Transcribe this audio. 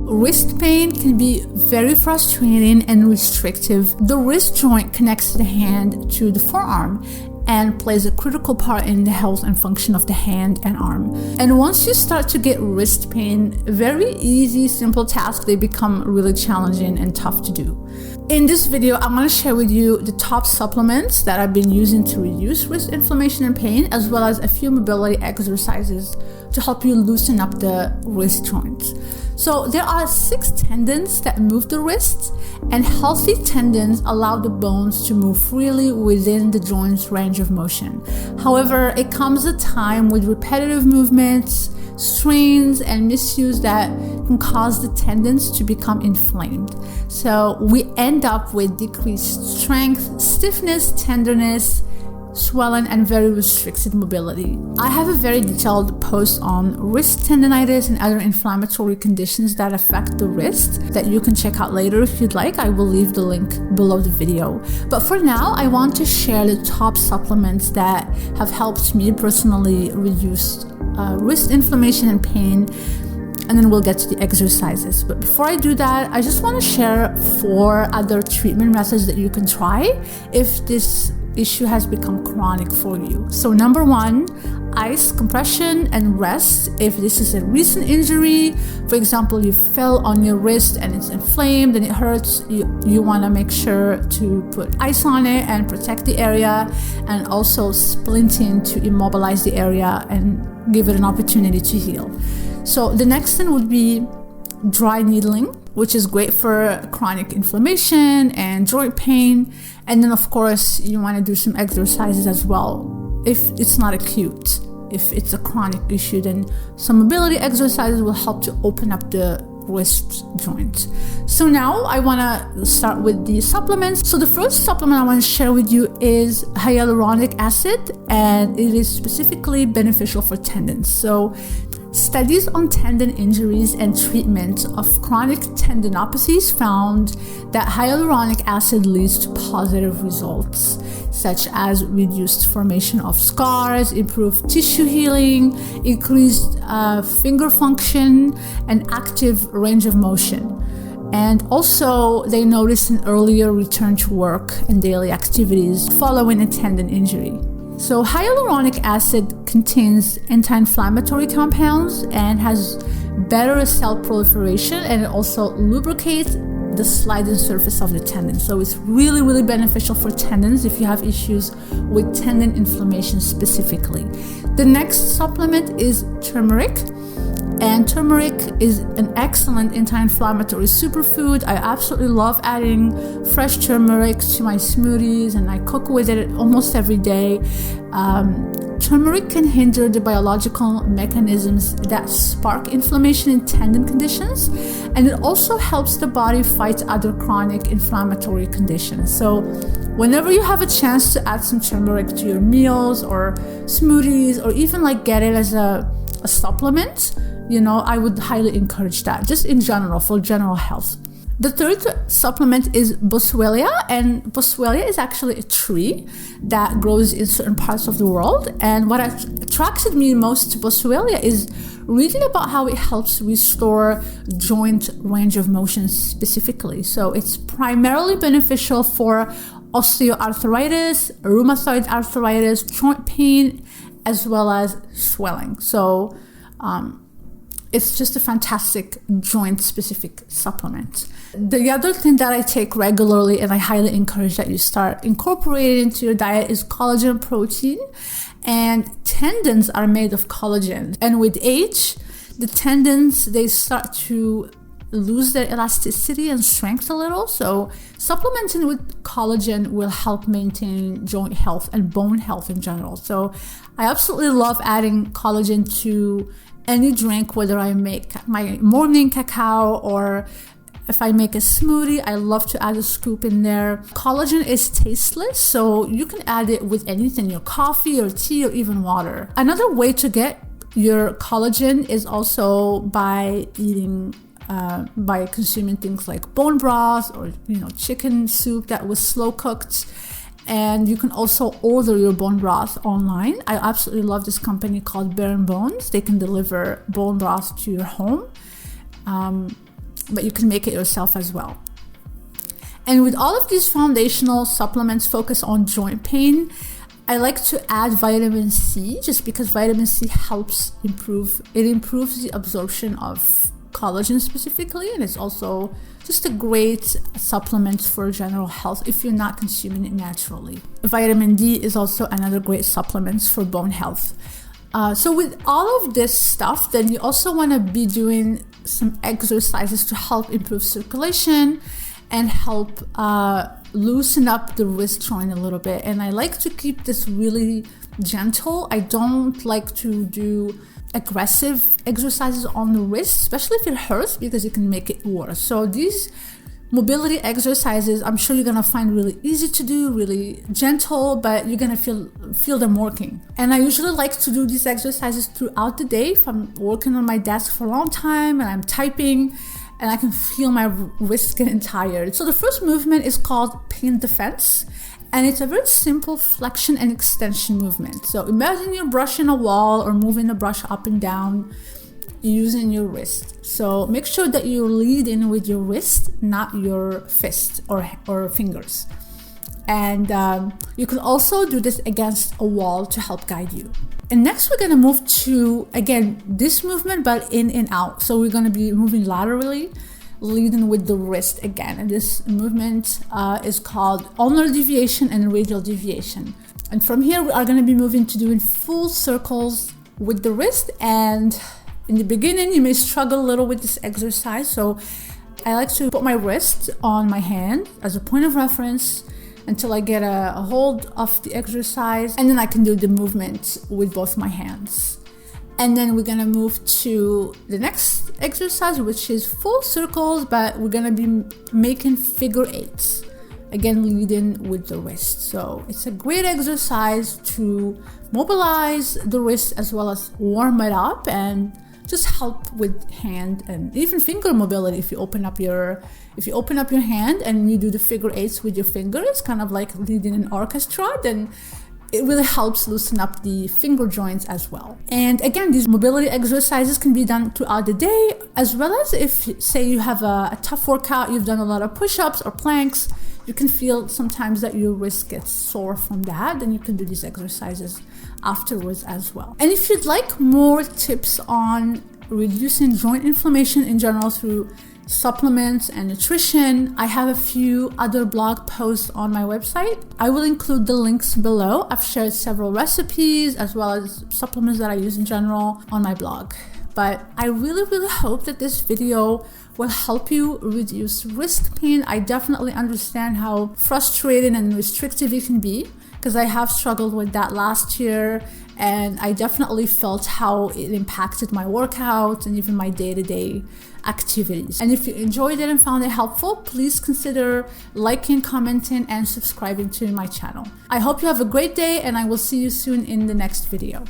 Wrist pain can be very frustrating and restrictive. The wrist joint connects the hand to the forearm and plays a critical part in the health and function of the hand and arm. And once you start to get wrist pain, very easy, simple tasks, they become really challenging and tough to do. In this video, I want to share with you the top supplements that I've been using to reduce wrist inflammation and pain, as well as a few mobility exercises to help you loosen up the wrist joints. So there are 6 tendons that move the wrist, and healthy tendons allow the bones to move freely within the joint's range of motion. However, it comes a time with repetitive movements, strains, and misuse that can cause the tendons to become inflamed. So we end up with decreased strength, stiffness, tenderness, swelling, and very restricted mobility. I have a very detailed post on wrist tendonitis and other inflammatory conditions that affect the wrist that you can check out later if you'd like. I will leave the link below the video. But for now, I want to share the top supplements that have helped me personally reduce wrist inflammation and pain, and then we'll get to the exercises. But before I do that, I just want to share 4 other treatment methods that you can try if this issue has become chronic for you. So number 1, ice compression and rest. If this is a recent injury, for example, you fell on your wrist and it's inflamed and it hurts, you want to make sure to put ice on it and protect the area, and also splinting to immobilize the area and give it an opportunity to heal. So the next thing would be dry needling, which is great for chronic inflammation and joint pain. And then of course you want to do some exercises as well if it's not acute. If it's a chronic issue, then some mobility exercises will help to open up the wrist joint. So now I want to start with the supplements. So the first supplement I want to share with you is hyaluronic acid, and it is specifically beneficial for tendons. So studies on tendon injuries and treatment of chronic tendinopathies found that hyaluronic acid leads to positive results, such as reduced formation of scars, improved tissue healing, increased finger function, and active range of motion. And also, they noticed an earlier return to work and daily activities following a tendon injury. So hyaluronic acid contains anti-inflammatory compounds and has better cell proliferation, and it also lubricates the sliding surface of the tendon. So it's really, really beneficial for tendons if you have issues with tendon inflammation specifically. The next supplement is turmeric. And turmeric is an excellent anti-inflammatory superfood. I absolutely love adding fresh turmeric to my smoothies, and I cook with it almost every day. Turmeric can hinder the biological mechanisms that spark inflammation in tendon conditions, and it also helps the body fight other chronic inflammatory conditions. So whenever you have a chance to add some turmeric to your meals or smoothies, or even like get it as a supplement, I would highly encourage that, just in general, for general health. The third supplement is boswellia, and boswellia is actually a tree that grows in certain parts of the world. And what attracted me most to boswellia is reading about how it helps restore joint range of motion specifically. So it's primarily beneficial for osteoarthritis, rheumatoid arthritis, joint pain, as well as swelling. So it's just a fantastic joint-specific supplement. The other thing that I take regularly, and I highly encourage that you start incorporating into your diet, is collagen protein. And tendons are made of collagen. And with age, the tendons, they start to lose their elasticity and strength a little. So supplementing with collagen will help maintain joint health and bone health in general. So I absolutely love adding collagen to any drink, whether I make my morning cacao or if I make a smoothie, I love to add a scoop in there. Collagen is tasteless, so you can add it with anything, your coffee or tea or even water. Another way to get your collagen is also by by consuming things like bone broth or chicken soup that was slow cooked. And you can also order your bone broth online. I absolutely love this company called Bare Bones. They can deliver bone broth to your home. but you can make it yourself as well. And with all of these foundational supplements focused on joint pain, I like to add vitamin C, just because vitamin C helps improves the absorption of collagen specifically, and it's also just a great supplement for general health if you're not consuming it naturally. Vitamin D is also another great supplement for bone health. So with all of this stuff, then you also want to be doing some exercises to help improve circulation and help loosen up the wrist joint a little bit. And I like to keep this really gentle. I don't like to do aggressive exercises on the wrist, especially if it hurts, because it can make it worse. So these mobility exercises, I'm sure you're gonna find really easy to do, really gentle, but you're gonna feel them working. And I usually like to do these exercises throughout the day. If I'm working on my desk for a long time and I'm typing, and I can feel my wrists getting tired. So the first movement is called pain defense, and it's a very simple flexion and extension movement. So imagine you're brushing a wall or moving the brush up and down using your wrist. So make sure that you lead in with your wrist, not your fist or fingers. And you can also do this against a wall to help guide you. And next we're gonna move to, again, this movement, but in and out. So we're gonna be moving laterally, leading with the wrist again. And this movement is called ulnar deviation and radial deviation. And from here, we are gonna be moving to doing full circles with the wrist. And in the beginning, you may struggle a little with this exercise. So I like to put my wrist on my hand as a point of reference until I get a hold of the exercise, and then I can do the movement with both my hands. And then we're gonna move to the next exercise, which is full circles, but we're gonna be making figure eights, again leading with the wrist. So it's a great exercise to mobilize the wrist as well as warm it up and just help with hand and even finger mobility. If you open up your hand and you do the figure eights with your fingers, kind of like leading an orchestra, then it really helps loosen up the finger joints as well. And again, these mobility exercises can be done throughout the day, as well as if, say, you have a tough workout, you've done a lot of push-ups or planks, you can feel sometimes that your wrist gets sore from that, then you can do these exercises afterwards as well. And if you'd like more tips on reducing joint inflammation in general through supplements and nutrition, I have a few other blog posts on my website. I will include the links below. I've shared several recipes as well as supplements that I use in general on my blog. But I really hope that this video will help you reduce wrist pain. I definitely understand how frustrating and restrictive it can be, because I have struggled with that last year, and I definitely felt how it impacted my workouts and even my day-to-day activities. And if you enjoyed it and found it helpful, please consider liking, commenting, and subscribing to my channel. I hope you have a great day, and I will see you soon in the next video.